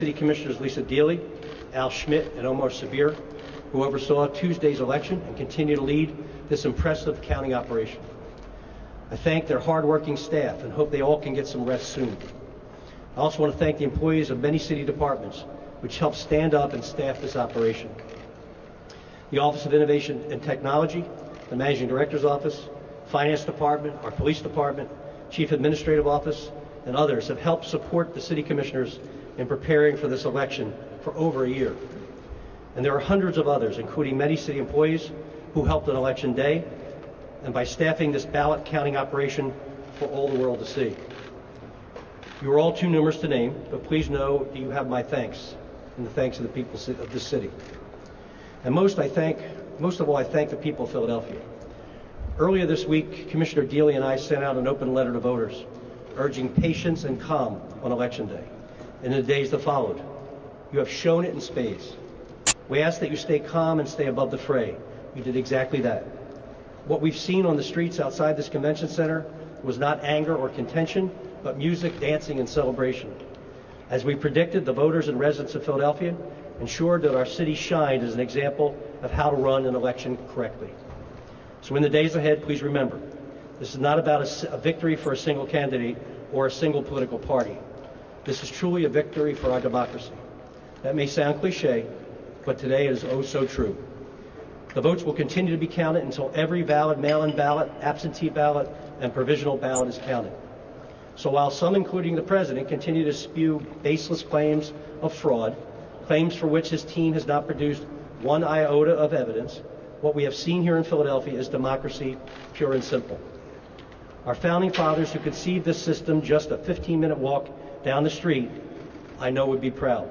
City Commissioners Lisa Dealey, Al Schmidt, and Omar Sabir, who oversaw Tuesday's election and continue to lead this impressive counting operation. I thank their hardworking staff and hope they all can get some rest soon. I also want to thank the employees of many city departments which helped stand up and staff this operation. The Office of Innovation and Technology, the Managing Director's Office, Finance Department, our Police Department, Chief Administrative Office, and others have helped support the City Commissioners in preparing for this election for over a year. And there are hundreds of others, including many city employees, who helped on Election Day and by staffing this ballot counting operation for all the world to see. You are all too numerous to name, but please know that you have my thanks and the thanks of the people of this city. And most of all, I thank the people of Philadelphia. Earlier this week, Commissioner Dealey and I sent out an open letter to voters urging patience and calm on Election Day and in the days that followed. You have shown it in spades. We ask that you stay calm and stay above the fray. You did exactly that. What we've seen on the streets outside this convention center was not anger or contention, but music, dancing, and celebration. As we predicted, the voters and residents of Philadelphia ensured that our city shined as an example of how to run an election correctly. So in the days ahead, please remember, this is not about a victory for a single candidate or a single political party. This is truly a victory for our democracy. That may sound cliche, but today it is oh so true. The votes will continue to be counted until every valid mail-in ballot, absentee ballot, and provisional ballot is counted. So while some, including the President, continue to spew baseless claims of fraud, claims for which his team has not produced one iota of evidence, what we have seen here in Philadelphia is democracy, pure and simple. Our founding fathers who conceived this system just a 15-minute walk down the street, I know would be proud.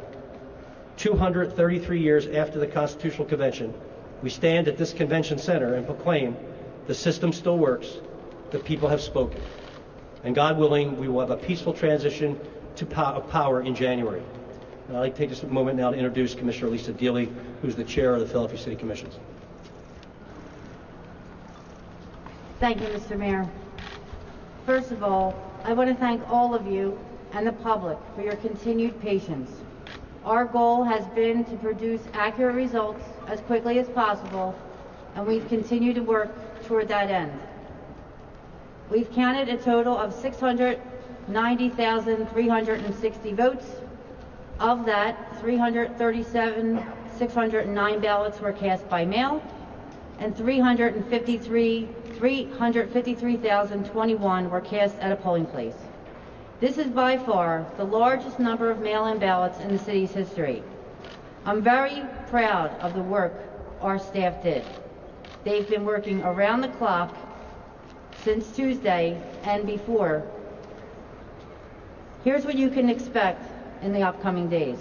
233 years after the Constitutional Convention, we stand at this convention center and proclaim the system still works, the people have spoken. And God willing, we will have a peaceful transition to power in January. And I'd like to take this moment now to introduce Commissioner Lisa Dealey, who's the chair of the Philadelphia City Commissions. Thank you, Mr. Mayor. First of all, I want to thank all of you and the public for your continued patience. Our goal has been to produce accurate results as quickly as possible, and we continue to work toward that end. We've counted a total of 690,360 votes. Of that, 337,609 ballots were cast by mail, and 353,021 were cast at a polling place. This is by far the largest number of mail-in ballots in the city's history. I'm very proud of the work our staff did. They've been working around the clock since Tuesday and before. Here's what you can expect in the upcoming days.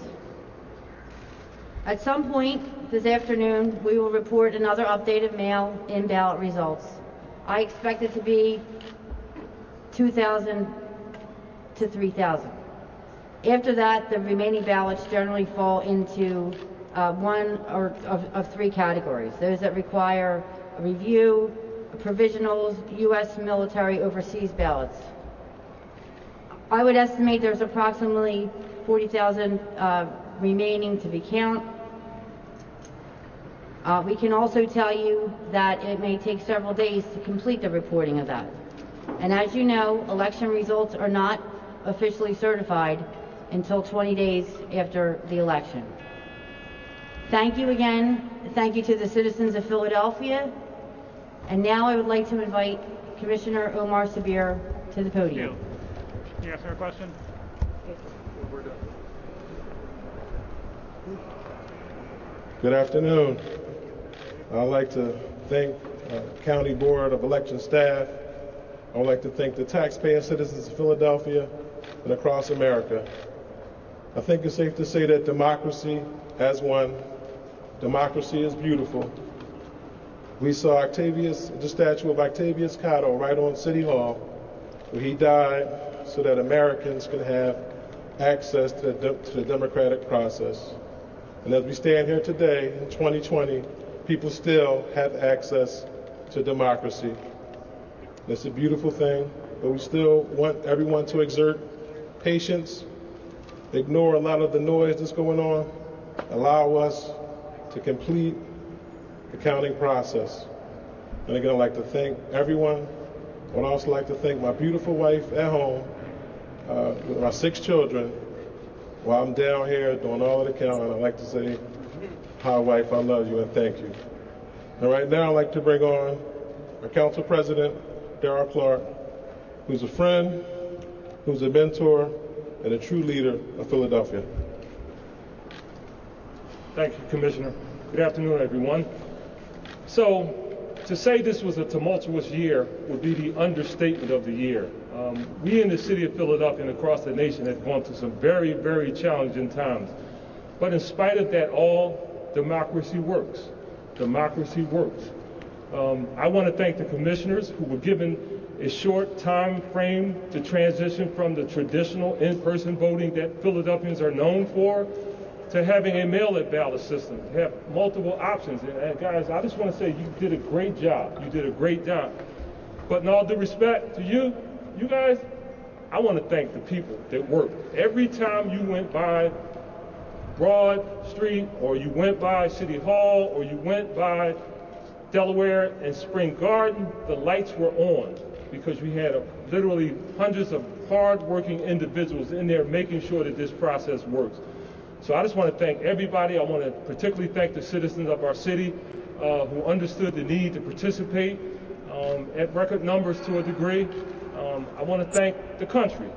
At some point this afternoon, we will report another updated mail-in ballot results. I expect it to be 2,000 to 3,000. After that, the remaining ballots generally fall into one of three categories. Those that require a review, provisionals, U.S. military overseas ballots. I would estimate there's approximately 40,000 remaining to be counted. We can also tell you that it may take several days to complete the reporting of that. And as you know, election results are not officially certified until 20 days after the election. Thank you again. Thank you to the citizens of Philadelphia. And now I would like to invite Commissioner Omar Sabir to the podium. Can you ask her a question? Good afternoon. I'd like to thank County Board of Election staff. I would like to thank the taxpaying citizens of Philadelphia and across America. I think it's safe to say that democracy has won. Democracy is beautiful. We saw the statue of Octavius Cotto right on City Hall, where he died so that Americans could have access to the democratic process. And as we stand here today in 2020, people still have access to democracy. It's a beautiful thing, but we still want everyone to exert patience ignore a lot of the noise that's going on, allow us to complete the counting process. And again, I'd like to thank everyone. I would also like to thank my beautiful wife at home with my 6 children while I'm down here doing all of the counting. I'd like to say, hi wife, I love you and thank you. And right now I'd like to bring on our council president, Darrell Clark, who's a friend, who's a mentor, and a true leader of Philadelphia. Thank you, Commissioner. Good afternoon, everyone. So, to say this was a tumultuous year would be the understatement of the year. We in the city of Philadelphia and across the nation have gone through some very, very challenging times. But in spite of that all, democracy works. Democracy works. I want to thank the commissioners who were given a short time frame to transition from the traditional in-person voting that Philadelphians are known for to having a mail-in ballot system, to have multiple options. And guys, I just want to say you did a great job. You did a great job. But in all due respect to you guys, I want to thank the people that worked. Every time you went by Broad Street, or you went by City Hall, or you went by Delaware and Spring Garden, the lights were on because we had literally hundreds of hard-working individuals in there making sure that this process works. So I just want to thank everybody. I want to particularly thank the citizens of our city who understood the need to participate at record numbers to a degree. I want to thank the country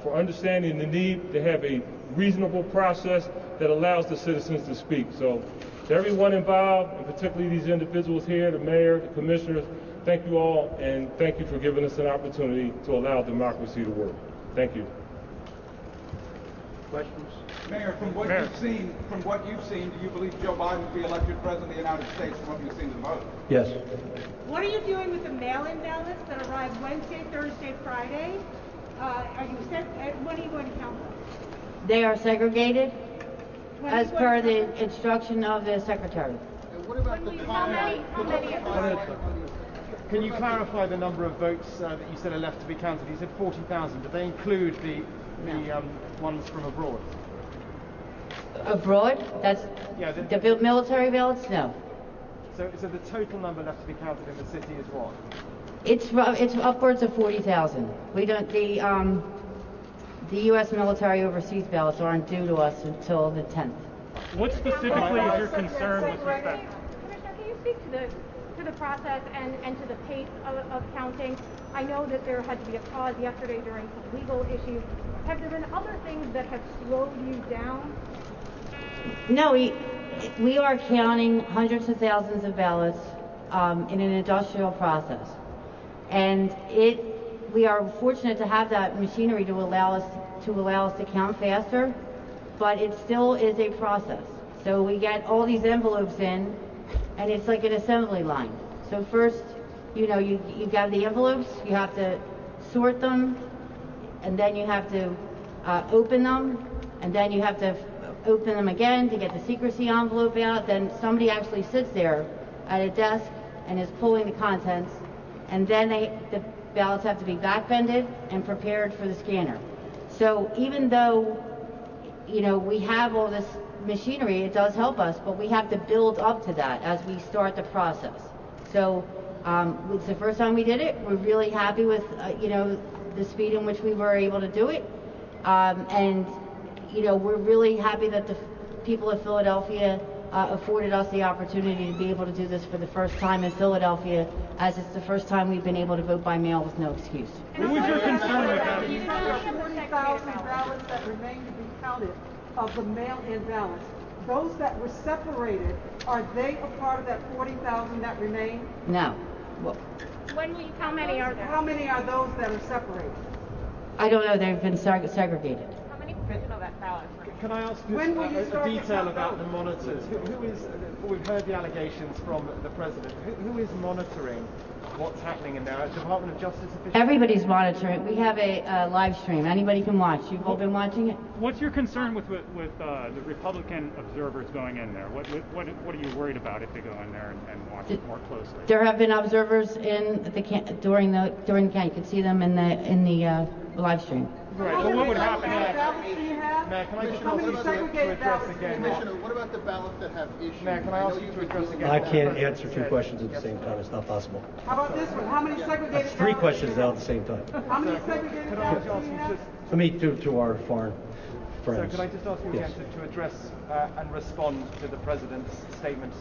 for understanding the need to have a reasonable process that allows the citizens to speak. So to everyone involved, and particularly these individuals here, the mayor, the commissioners, thank you all, and thank you for giving us an opportunity to allow democracy to work. Thank you. Questions? Mayor, from what you've seen, do you believe Joe Biden will be elected president of the United States from what you've seen in the vote? Yes. What are you doing with the mail-in ballots that arrive Wednesday, Thursday, Friday? When are you going to count them? They are segregated When are as you per going to the instruction of the secretary. What about How many Can you clarify the number of votes that you said are left to be counted? You said 40,000. Do they include the ones from abroad? Abroad? That's Yeah, the military ballots? No. So the total number left to be counted in the city is what? It's upwards of 40,000. We don't the U.S. military overseas ballots aren't due to us until the 10th. What specifically is your concern with respect? Commissioner, can you speak to the process and to the pace of counting? I know that there had to be a pause yesterday during some legal issues. Have there been other things that have slowed you down? No, we are counting hundreds of thousands of ballots in an industrial process, and we are fortunate to have that machinery to allow us to count faster, but it still is a process. So we get all these envelopes in, and it's like an assembly line. So first, you got the envelopes, you have to sort them, and then you have to open them, and then you have to open them again to get the secrecy envelope out. Then somebody actually sits there at a desk and is pulling the contents, and then the ballots have to be back-bended and prepared for the scanner. So even though we have all this machinery, it does help us, but we have to build up to that as we start the process. So it's the first time we did it. We're really happy with the speed in which we were able to do it, and we're really happy that the people of Philadelphia afforded us the opportunity to be able to do this for the first time in Philadelphia, as it's the first time we've been able to vote by mail with no excuse. What was your concern with that? 40,000 ballots that remain to be counted of the mail-in ballots. Those that were separated, are they a part of that 40,000 that remain? No. Well, When will you, how many are there? How many are those that are separated? I don't know. They've been segregated. How many provisional ballots? Can I ask When will you a start to detail count about those? the monitors? Who is? We've heard the allegations from the president. Who is monitoring what's happening in there? Department of Justice officials? Everybody's monitoring. We have a live stream. Anybody can watch. You've all been watching it? What's your concern with the Republican observers going in there? What are you worried about if they go in there and watch it more closely? There have been observers in during the count. You can see them in the live stream. Right, but what would happen How next? many ballots do you have? Mayor, can I just How ask many you to segregated address ballots do you again? have? Commissioner, what about the ballots that have issues? Mayor, can I ask you to address again? I can't answer two questions at the same time. It's not possible. How about this one? How many segregated That's ballots? three do you questions now have? at the same time. How many segregated Could I ballots ask do you you have? just... Let me to our foreign Sir, friends. could I just ask you again Yes. to address and respond to the President's statement?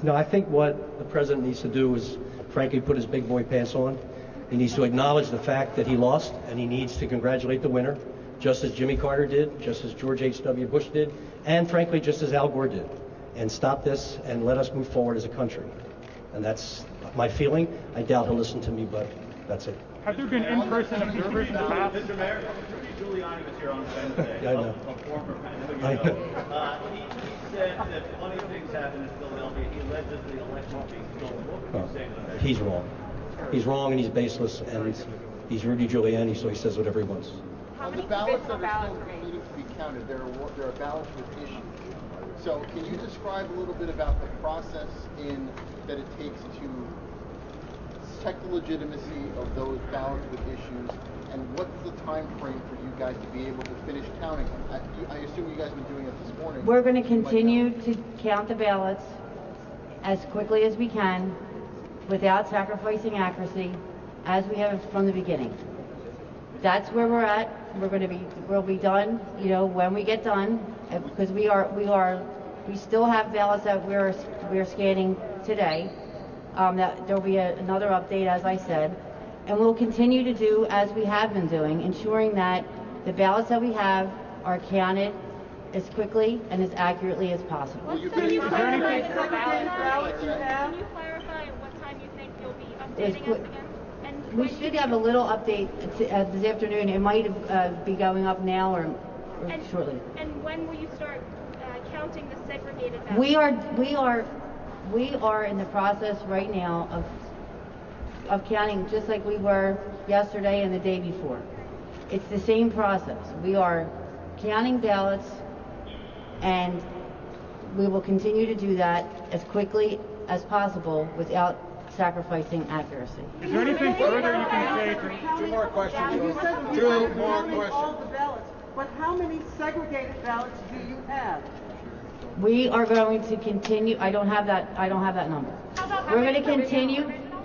No, I think what the president needs to do is, frankly, put his big boy pants on. He needs to acknowledge the fact that he lost, and he needs to congratulate the winner, just as Jimmy Carter did, just as George H.W. Bush did, and frankly, just as Al Gore did. And stop this and let us move forward as a country. And that's my feeling. I doubt he'll listen to me, but that's it. Have there been in-person observers in the past? Mr. Mayor, Giuliani was here on Wednesday. Yeah, I know. A former, I know. He said that funny things happened in Philadelphia. He allegedly election being stolen. What would you say to that? He's wrong. He's wrong and he's baseless, and he's Rudy Giuliani, so he says whatever he wants. On the ballots that are still needing to be counted, there are ballots with issues. So can you describe a little bit about the process that it takes to check the legitimacy of those ballots with issues, and what's the time frame for you guys to be able to finish counting them? I assume you guys have been doing it this morning. We're going to continue to count the ballots as quickly as we can without sacrificing accuracy, as we have from the beginning. That's where we're at. We'll be done, when we get done, because we still have ballots that we're scanning today. That there'll be another update, as I said, and we'll continue to do as we have been doing, ensuring that the ballots that we have are counted as quickly and as accurately as possible. Can you clarify Segregated ballots you have? Can you clarify at what time you think you'll be It's updating quick. us again? And We when should do have a little update this afternoon. It might be going up now or and, shortly. And when will you start counting the segregated ballots? We are in the process right now of counting, just like we were yesterday and the day before. It's the same process. We are counting ballots, and we will continue to do that as quickly as possible without sacrificing accuracy. Is there anything further you can say to... Two more questions. You said Two you're more counting all questions. the ballots, but how many segregated ballots do you have? We are going to continue. I don't have that number. How about how We're many going to continue. original?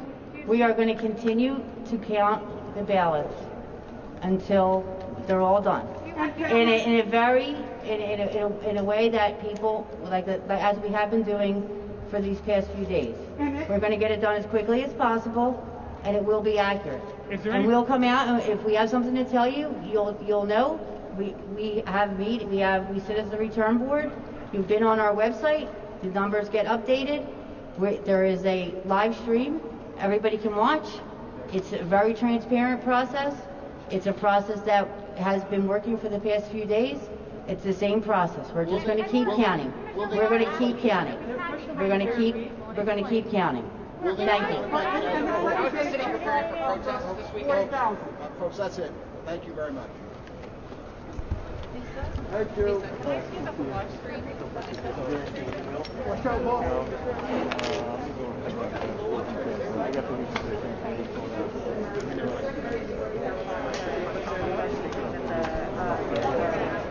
We are going to continue to count the ballots until they're all done. In a way that people like as we have been doing for these past few days. We're going to get it done as quickly as possible, and it will be accurate. And we'll come out, and if we have something to tell you, you'll know. We sit as the return board. You've been on our website. The numbers get updated. There is a live stream. Everybody can watch. It's a very transparent process. It's a process that has been working for the past few days. It's the same process. We're just going to keep counting. We're going to keep counting. We're going to keep counting. Thank you. How is the city preparing for protests this weekend? Folks, that's it. Thank you very much. Thank you. Thank you.